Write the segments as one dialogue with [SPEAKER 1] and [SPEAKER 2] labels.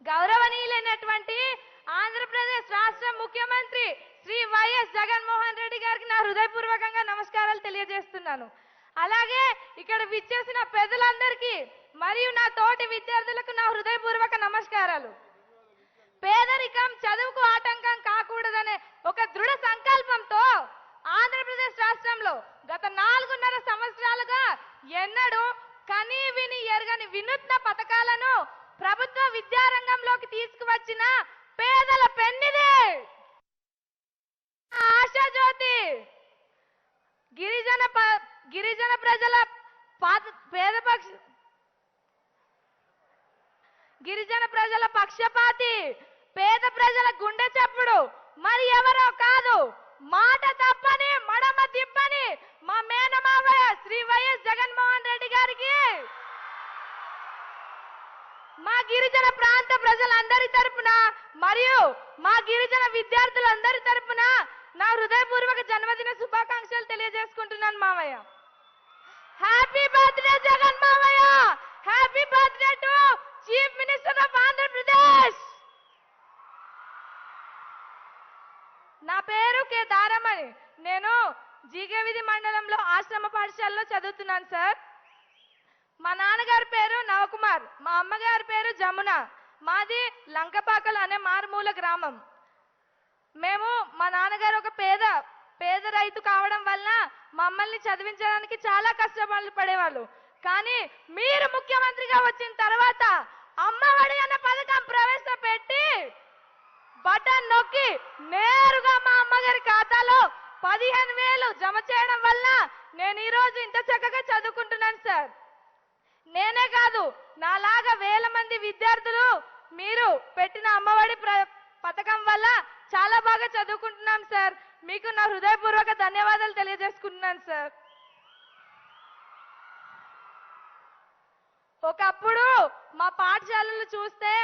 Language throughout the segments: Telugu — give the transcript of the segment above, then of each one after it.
[SPEAKER 1] గౌరవనీయులైనటువంటి ఆంధ్రప్రదేశ్ రాష్ట్ర ముఖ్యమంత్రి శ్రీ వైఎస్ జగన్మోహన్ రెడ్డి గారికి నా హృదయపూర్వకంగా నమస్కారాలు తెలియజేస్తున్నాను. అలాగే ఇక్కడ విచ్చేసిన పెద్దలందరికీ మరియు నా తోటి విద్యార్థులకు నా హృదయపూర్వక నమస్కారాలు. పేదరికం చదువుకు ఆటంకం కాకూడదనే ఒక దృఢ సంకల్పంతో ఆంధ్రప్రదేశ్ రాష్ట్రంలో గత 4.5 సంవత్సరాలుగా ఎన్నడూ కనీ విని ఎరగని వినూత్న పథకాలను ప్రభుత్వ విద్యారంగంలోకి తీసుకువచ్చిన పేదల పెన్నిదే ఆశాజ్యోతి. గిరిజన ప్రజల గిరిజన ప్రజల పక్షపాతి, పేద ప్రజల గుండె చప్పుడు మరి ఎవరో కాదు, మాట తప్పని మడమ తిప్పని మా మేనమావయ్య శ్రీ వైఎస్ జగన్మోహన్ రెడ్డి గారికి మా గిరిజన ప్రాంత ప్రజలందరి తరపున మరియు మా గిరిజన విద్యార్థులందరి తరపున నా హృదయపూర్వక జన్మదిన శుభాకాంక్షలు తెలియజేసుకుంటున్నాను మావయ్య. హ్యాపీ బర్త్డే జగన్ మావయ్య. Happy birthday to chief minister of Andhra Pradesh. నా పేరు కె దారమణి. నేను జీగేవిధి మండలంలో ఆశ్రమ పాఠశాలలో చదువుతున్నాను సార్. మా నాన్నగారి పేరు నవకుమార్, మా అమ్మగారి పేరు జమున. మాది లంకపాకలు అనే మారుమూల గ్రామం. మేము మా నాన్నగారు ఒక పేద రైతు కావడం వల్ల మమ్మల్ని చదివించడానికి చాలా కష్టపడి పడేవాళ్ళు. కానీ మీరు ముఖ్యమంత్రిగా వచ్చిన తర్వాత అమ్మఒడి అన్న పథకం ప్రవేశపెట్టి బటన్ నొక్కి నేరుగా మా అమ్మగారి ఖాతాలో 15,000 జమ చేయడం వల్ల నేను ఈరోజు ఇంత చక్కగా చదువుకుంటున్నాను సార్. నేనే కాదు, నాలాగా వేల మంది విద్యార్థులు మీరు పెట్టిన అమ్మఒడి పథకం వల్ల చాలా బాగా చదువుకుంటున్నాం సార్. మీకు నా హృదయపూర్వక ధన్యవాదాలు తెలియజేసుకుంటున్నాను సార్. ఒకప్పుడు మా పాఠశాలలు చూస్తే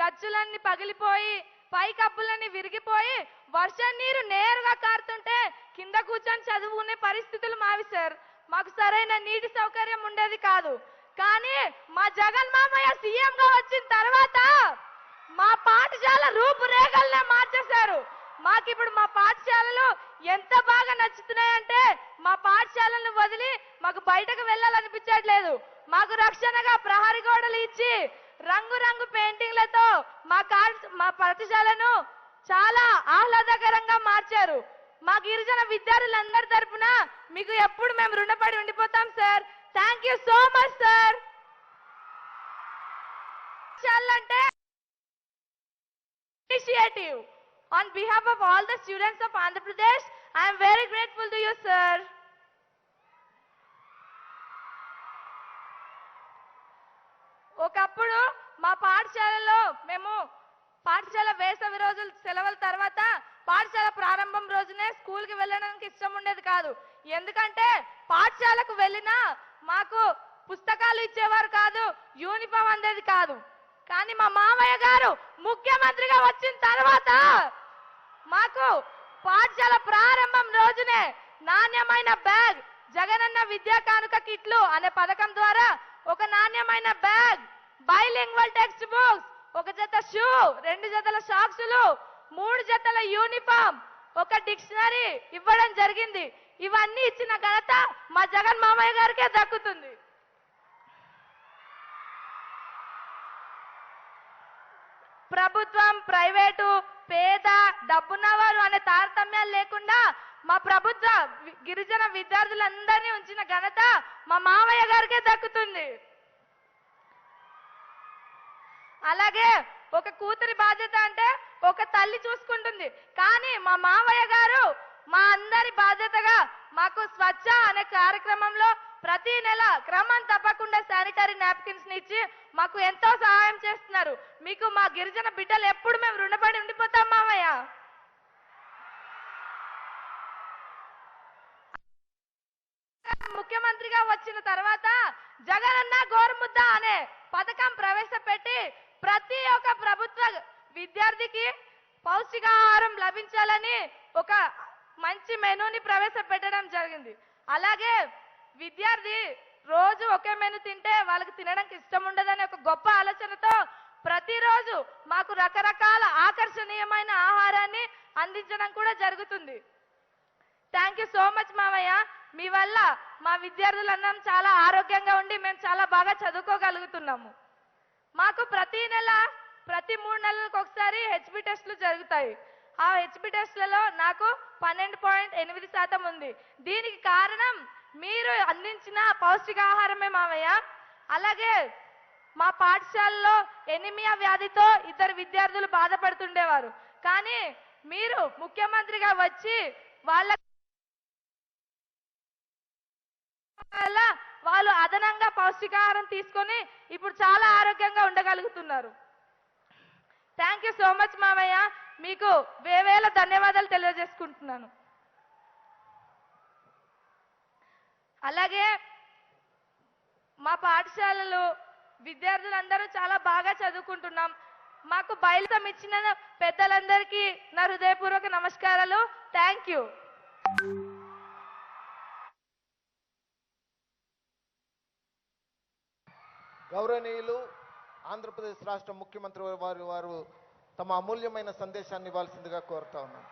[SPEAKER 1] గచ్చులన్నీ పగిలిపోయి పైకప్పులన్నీ విరిగిపోయి వర్షం నీరు నేరుగా కారుతుంటే కింద కూర్చొని చదువుకునే పరిస్థితులు మావి సార్. మాకు సరైన నీటి సౌకర్యం ఉండేది కాదు. కానీ మా జగన్ మామయ్య సీఎం గా వచ్చిన తర్వాత మా పాఠశాల రూపురేఖలనే మార్చేశారు. మాకిప్పుడు మా పాఠశాలలు ఎంత బాగా నచ్చుతున్నాయంటే మా పాఠశాలను వదిలి మాకు బయటకు వెళ్ళాలనిపించట్లేదు. మాకు రక్షణగా ప్రహరీ గోడలు ఇచ్చి రంగురంగు పెయింటింగ్లతో మా పాఠశాలను చాలా ఆహ్లాదకరంగా మార్చారు. మా గిరిజన విద్యార్థులందరి తరపున మీకు ఎప్పుడు మేము రుణపడి ఉండిపోతాం sir. Thank you so much sir. అంటే initiative on behalf of all the students of Andhra Pradesh, I am very grateful to you sir. ఒకప్పుడు మా పాఠశాలలో మేము పాఠశాల వేసవి రోజుల సెలవుల తర్వాత పాఠశాల ప్రారంభం రోజునే స్కూల్కి వెళ్ళడానికి ఇష్టం ఉండేది కాదు. ఎందుకంటే పాఠశాలకు వెళ్ళినా మాకు పుస్తకాలు ఇచ్చేవారు కాదు, యూనిఫామ్ అందేది కాదు. కానీ మా మామయ్య గారు ముఖ్యమంత్రిగా వచ్చిన తర్వాత మాకు పాఠశాల ప్రారంభం రోజునే నాణ్యమైన బ్యాగ్, జగనన్న విద్యా కానుక కిట్లు అనే పథకం ద్వారా ఒక నాణ్యమైన బ్యాగ్, బైలింగ్వల్ టెక్స్ట్ బుక్స్, ఒక జత షూ, 2 జతల సాక్సులు, 3 జతల యూనిఫామ్, ఒక డిక్షనరీ ఇవ్వడం జరిగింది. ఇవన్నీ ఇచ్చిన ఘనత మా జగన్ మామయ్య గారికే దక్కుతుంది. ప్రభుత్వం, ప్రైవేటు, పేద, డబ్బున్నవారు అనే తారతమ్యాలు లేకుండా మా ప్రభుత్వ గిరిజన విద్యార్థులందరినీ ఉంచిన ఘనత మా మామయ్య గారికే దక్కుతుంది. అలాగే ఒక కూతురి బాధ్యత అంటే ఒక తల్లి చూసుకుంటుంది. కానీ మా మామయ్య గారు మా అందరి బాధ్యతగా మాకు స్వచ్ఛ అనే కార్యక్రమంలో ప్రతి నెల క్రమం తప్పకుండా శానిటరీ నాప్కిన్స్ ని ఇచ్చి మాకు ఎంతో సహాయం చేస్తున్నారు. మీకు మా గిరిజన బిడ్డలు ఎప్పుడు మేము రుణపడి ఉండిపోతాం మామయ్య. ముఖ్యమంత్రిగా వచ్చిన తర్వాత జగనన్న గోరుముద్ద అనే పథకం ప్రవేశపెట్టి ప్రతి ఒక్క ప్రభుత్వ విద్యార్థికి పౌష్టికాహారం లభించాలని ఒక మంచి మెనూని ప్రవేశపెట్టడం జరిగింది. అలాగే విద్యార్థి రోజు ఒకే మెను తింటే వాళ్ళకి తినడానికి ఇష్టం ఉండదని ఒక గొప్ప ఆలోచనతో ప్రతిరోజు మాకు రకరకాల ఆకర్షణీయమైన ఆహారాన్ని అందించడం కూడా జరుగుతుంది. థ్యాంక్ యూ సో మచ్ మామయ్య. మీ వల్ల మా విద్యార్థులందరం చాలా ఆరోగ్యంగా ఉండి మేము చాలా బాగా చదువుకోగలుగుతున్నాము. మాకు ప్రతి 3 నెలలకు ఒకసారి హెచ్బి టెస్టులు జరుగుతాయి. ఆ హెచ్బి టెస్టులలో నాకు 12.8% ఉంది. దీనికి కారణం మీరు అందించిన పౌష్టికాహారమే మామయ్య. అలాగే మా పాఠశాలలో ఎనిమియా వ్యాధితో 2 విద్యార్థులు బాధపడుతుండేవారు. కానీ మీరు ముఖ్యమంత్రిగా వచ్చి వాళ్ళు అదనంగా పౌష్టికాహారం తీసుకొని ఇప్పుడు చాలా ఆరోగ్యంగా ఉండగలుగుతున్నారు. థ్యాంక్ యూ సో మచ్ మామయ్య. మీకు వేవేల ధన్యవాదాలు తెలియజేసుకుంటున్నాను. అలాగే మా పాఠశాలలో విద్యార్థులందరూ చాలా బాగా చదువుకుంటున్నాం. మాకు బయలుతం ఇచ్చిన పెద్దలందరికీ నా హృదయపూర్వక నమస్కారాలు. Thank you.
[SPEAKER 2] గౌరవనీయులు ఆంధ్రప్రదేశ్ రాష్ట్ర ముఖ్యమంత్రి వారు తమ అమూల్యమైన సందేశాన్ని ఇవ్వాల్సిందిగా కోరుతా ఉన్నాను.